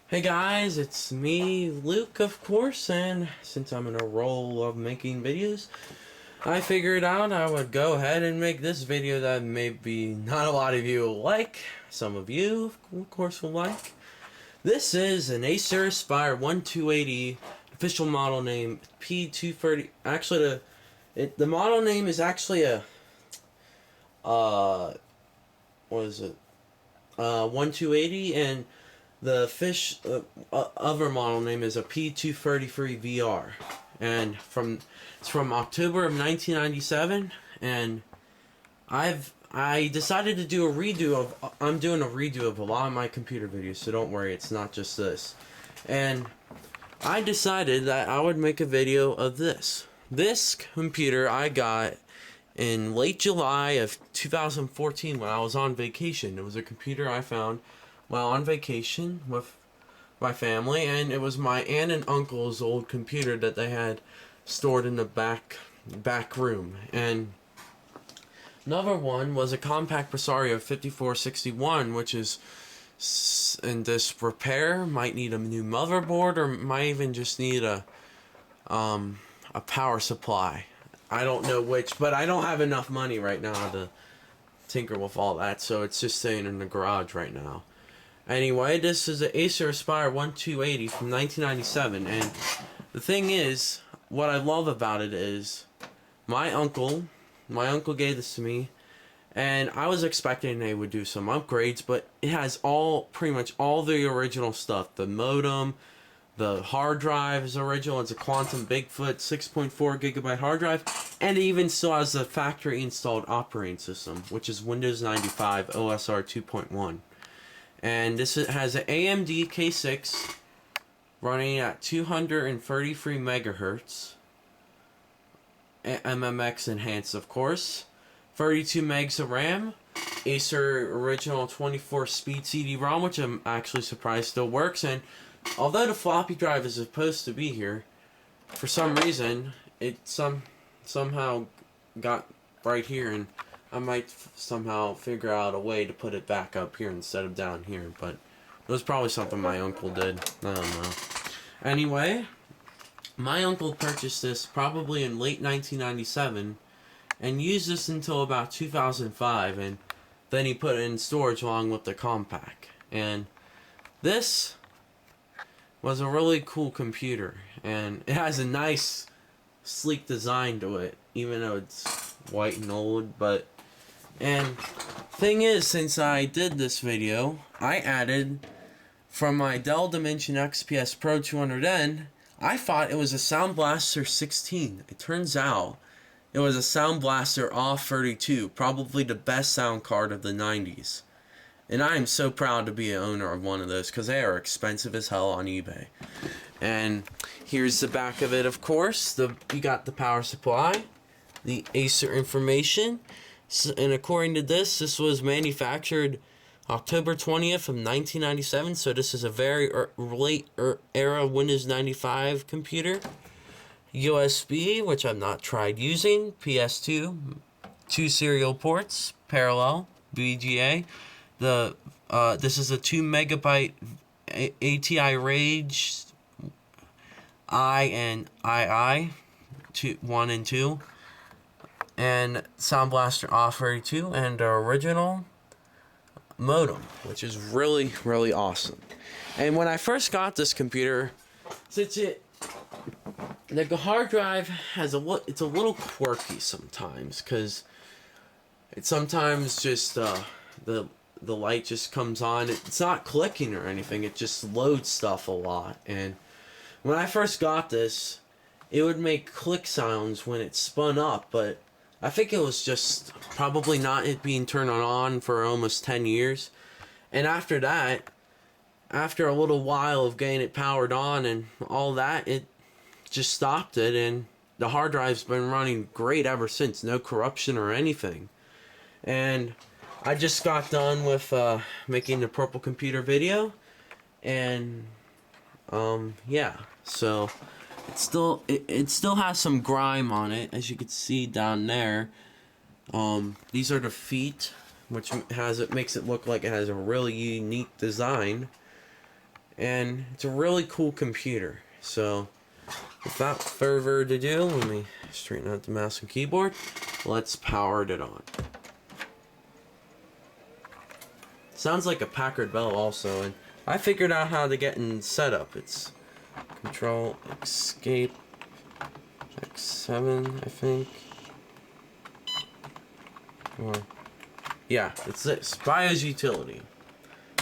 Hey guys, it's me, Luke, of course, and since I'm in a role of making videos, I figured out I would go ahead and make this video that maybe not a lot of you will like. Some of you, of course, will like. This is an Acer Aspire 1280, official model name P230. Actually, the model name is actually a, what is it? 1280, and the other model name is a P233 VR, and it's from October of 1997, and I decided to do a redo of I'm doing a redo of a lot of my computer videos, so don't worry, it's not just this. And I decided that I would make a video of this. This computer I got in late July of 2014 when I was on vacation. It was a computer I found while on vacation with my family, and it was my aunt and uncle's old computer that they had stored in the back room. And another one was a compact Presario 5461, which is in disrepair, might need a new motherboard, or might even just need a power supply. I don't know which, but I don't have enough money right now to tinker with all that, so it's just sitting in the garage right now. Anyway, this is an Acer Aspire 1280 from 1997, and the thing is, what I love about it is, my uncle gave this to me, and I was expecting they would do some upgrades, but it has pretty much all the original stuff. The modem, the hard drive is original. It's a Quantum Bigfoot 6.4 gigabyte hard drive, and it even still has the factory installed operating system, which is Windows 95 OSR 2.1. And this has an AMD K6 running at 233 megahertz, MMX enhanced, of course, 32 megs of RAM, Acer original 24 speed CD-ROM, which I'm actually surprised still works. And although the floppy drive is supposed to be here, for some reason it somehow got right here, and I might somehow figure out a way to put it back up here instead of down here, but it was probably something my uncle did. I don't know. Anyway, my uncle purchased this probably in late 1997 and used this until about 2005, and then he put it in storage along with the compact. And this was a really cool computer, and it has a nice sleek design to it, even though it's white and old. And thing is, since I did this video, I added from my Dell Dimension XPS Pro 200N, I thought it was a Sound Blaster 16. It turns out it was a Sound Blaster AW32, probably the best sound card of the 90s. And I am so proud to be an owner of one of those, because they are expensive as hell on eBay. And here's the back of it, of course. You got the power supply, the Acer information. And according to this was manufactured October 20th of 1997, so this is a very late era Windows 95 computer. USB, which I've not tried using. PS2, 2 serial ports, parallel, VGA. This is a 2 megabyte ATI Rage I and II, 1 and 2. And Sound Blaster AW32, and the original modem, which is really, really awesome. And when I first got this computer, since the hard drive has it's a little quirky sometimes, because it sometimes just the light just comes on. It's not clicking or anything, it just loads stuff a lot. And when I first got this, it would make click sounds when it spun up, but I think it was just probably not it being turned on for almost 10 years. And after that, after a little while of getting it powered on and all that, it just stopped it, and the hard drive's been running great ever since. No corruption or anything. And I just got done with making the Purple Computer video, and yeah, so it still has some grime on it, as you can see down there. These are the feet, which makes it look like it has a really unique design. and it's a really cool computer. So without further ado, let me straighten out the mouse and keyboard. Let's power it on. Sounds like a Packard Bell also, and I figured out how to get in setup. It's Control Escape X7, I think. Or yeah, it's this BIOS utility.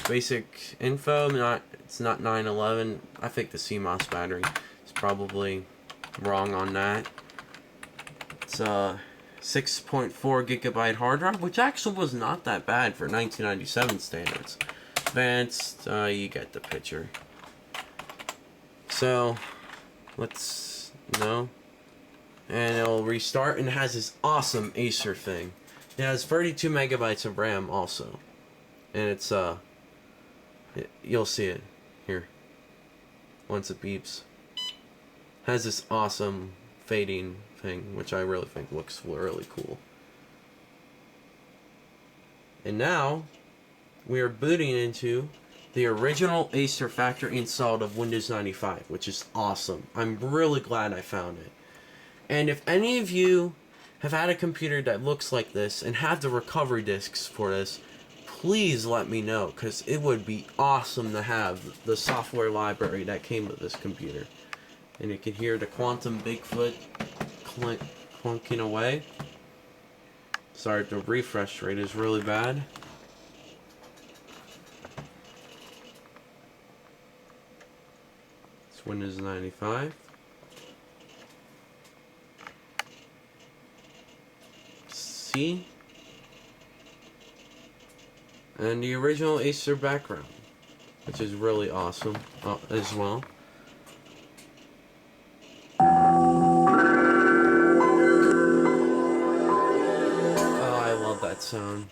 Basic info. It's not 911. I think the CMOS battery is probably wrong on that. It's a 6.4 gigabyte hard drive, which actually was not that bad for 1997 standards. Advanced, you get the picture. So let's and it'll restart, and it has this awesome Acer thing. It has 32 megabytes of RAM also, and it's you'll see it here once it beeps. It has this awesome fading thing, which I really think looks really cool. And now we are booting into the original Acer factory installed of Windows 95, which is awesome. I'm really glad I found it. And if any of you have had a computer that looks like this and have the recovery disks for this, please let me know, because it would be awesome to have the software library that came with this computer. And you can hear the Quantum Bigfoot clunking away. Sorry, the refresh rate is really bad. It's Windows 95. C. And the original Acer background, which is really awesome as well. Oh, I love that sound.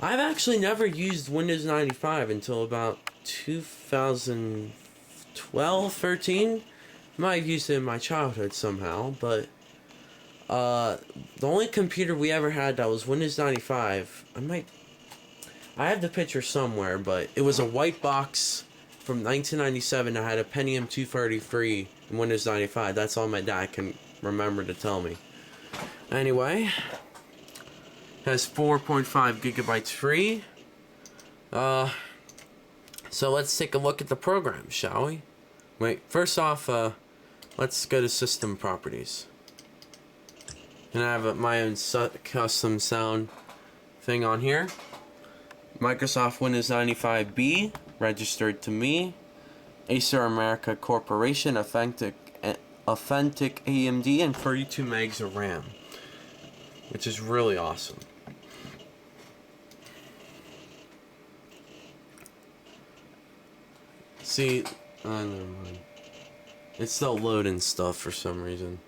I've actually never used Windows 95 until about 2012, 13. Might have used it in my childhood somehow, but the only computer we ever had that was Windows 95, I have the picture somewhere, but it was a white box from 1997 that had a Pentium 233 in Windows 95. That's all my dad can remember to tell me. Anyway, it has 4.5 gigabytes free. So let's take a look at the program, shall we? Wait, first off, let's go to System Properties. And I have my own custom sound thing on here. Microsoft Windows 95B, registered to me. Acer America Corporation, authentic AMD, and 32 megs of RAM, which is really awesome. See, never mind. It's still loading stuff for some reason.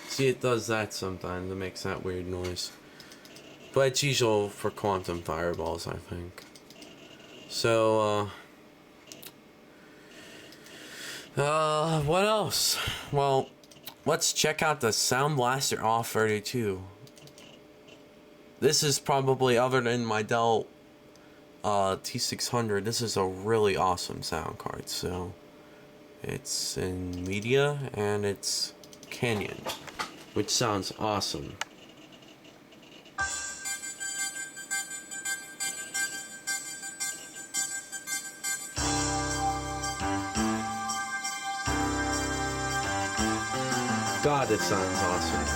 See, it does that sometimes. It makes that weird noise. But it's usual for quantum fireballs, I think. So, what else? Well, let's check out the Sound Blaster AW32. This is probably, other than my Dell T600, this is a really awesome sound card. So, it's in media, and it's Canyon, which sounds awesome. God, it sounds awesome.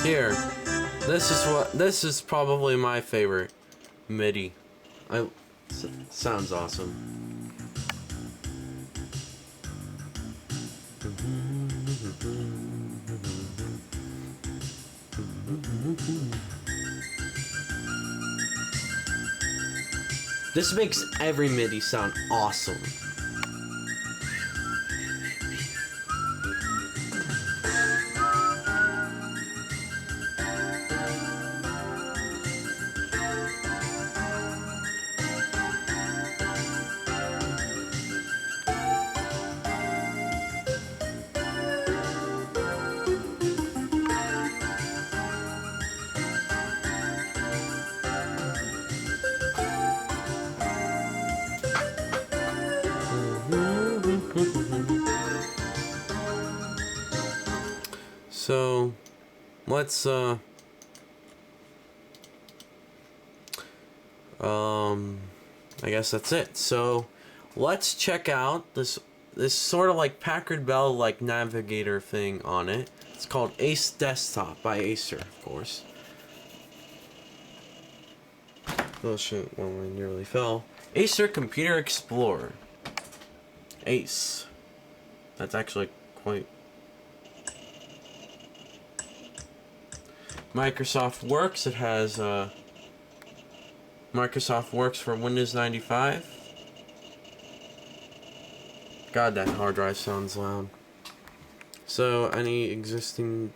Here, this is probably my favorite MIDI. Sounds awesome. This makes every MIDI sound awesome. So, let's, I guess that's it. So, let's check out this sort of like Packard Bell like navigator thing on it. It's called Ace Desktop by Acer, of course. Oh shoot, one I nearly fell. Acer Computer Explorer. Ace. That's actually quite... Microsoft Works. It has Microsoft Works for Windows 95. God, that hard drive sounds loud. So, any existing...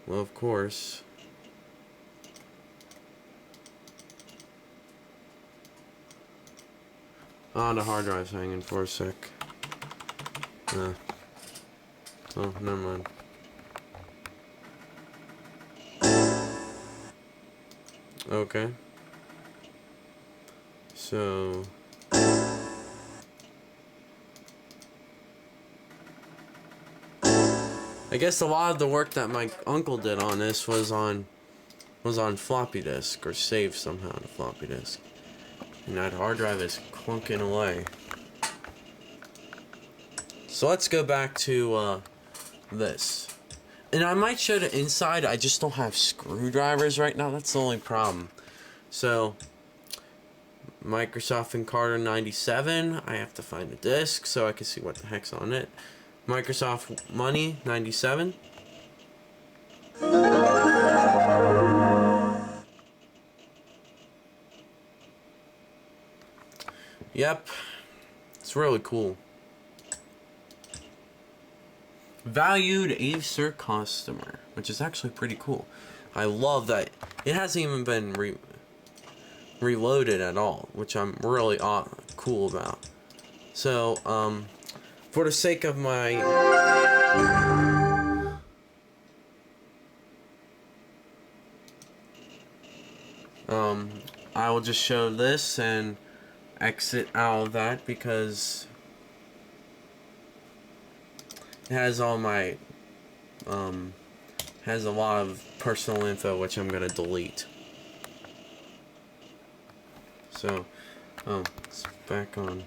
Well, of course. Oh, the hard drive's hanging for a sec. Oh, never mind. Okay. So... I guess a lot of the work that my uncle did on this was on floppy disk, or saved somehow to floppy disk. And that hard drive is clunking away. So let's go back to this. And I might show the inside, I just don't have screwdrivers right now, that's the only problem. So, Microsoft Encarta 97, I have to find the disk so I can see what the heck's on it. Microsoft Money 97. Yep, it's really cool. Valued Acer customer, which is actually pretty cool. I love that it hasn't even been reloaded at all, which I'm really cool about. So, for the sake of my I will just show this and exit out of that because it has all my has a lot of personal info which I'm gonna delete. So it's back on.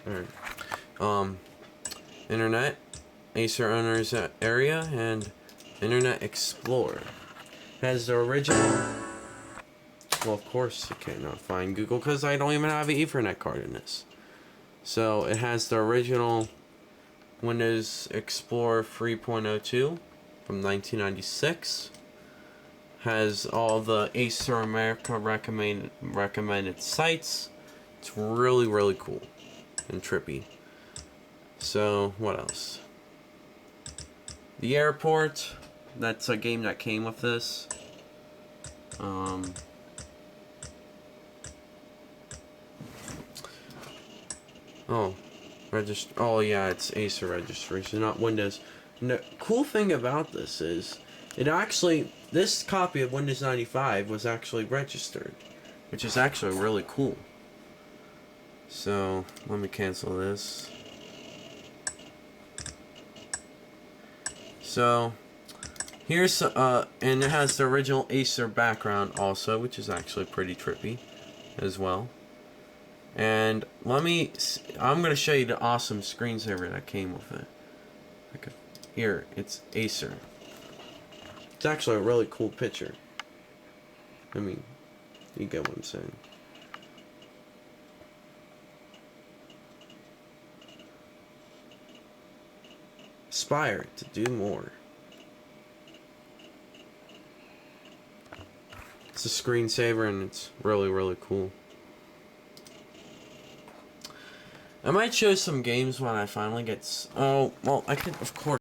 Alright. Internet, Acer Owners Area, and Internet Explorer. Has the original... Well, of course you cannot find Google because I don't even have an Ethernet card in this. So it has the original Windows Explorer 3.02 from 1996. Has all the Acer America recommended sites. It's really, really cool and trippy. So, what else? The Airport. That's a game that came with this. Oh yeah, it's Acer registration, not Windows. And the cool thing about this is, this copy of Windows 95 was actually registered, which is actually really cool. So, let me cancel this. So, here's, and it has the original Acer background also, which is actually pretty trippy as well. And I'm going to show you the awesome screensaver that came with it. Here, it's Acer. It's actually a really cool picture. I mean, you get what I'm saying. Aspire to do more. It's a screensaver and it's really, really cool. I might show some games when I finally get... Oh, well, I could, of course...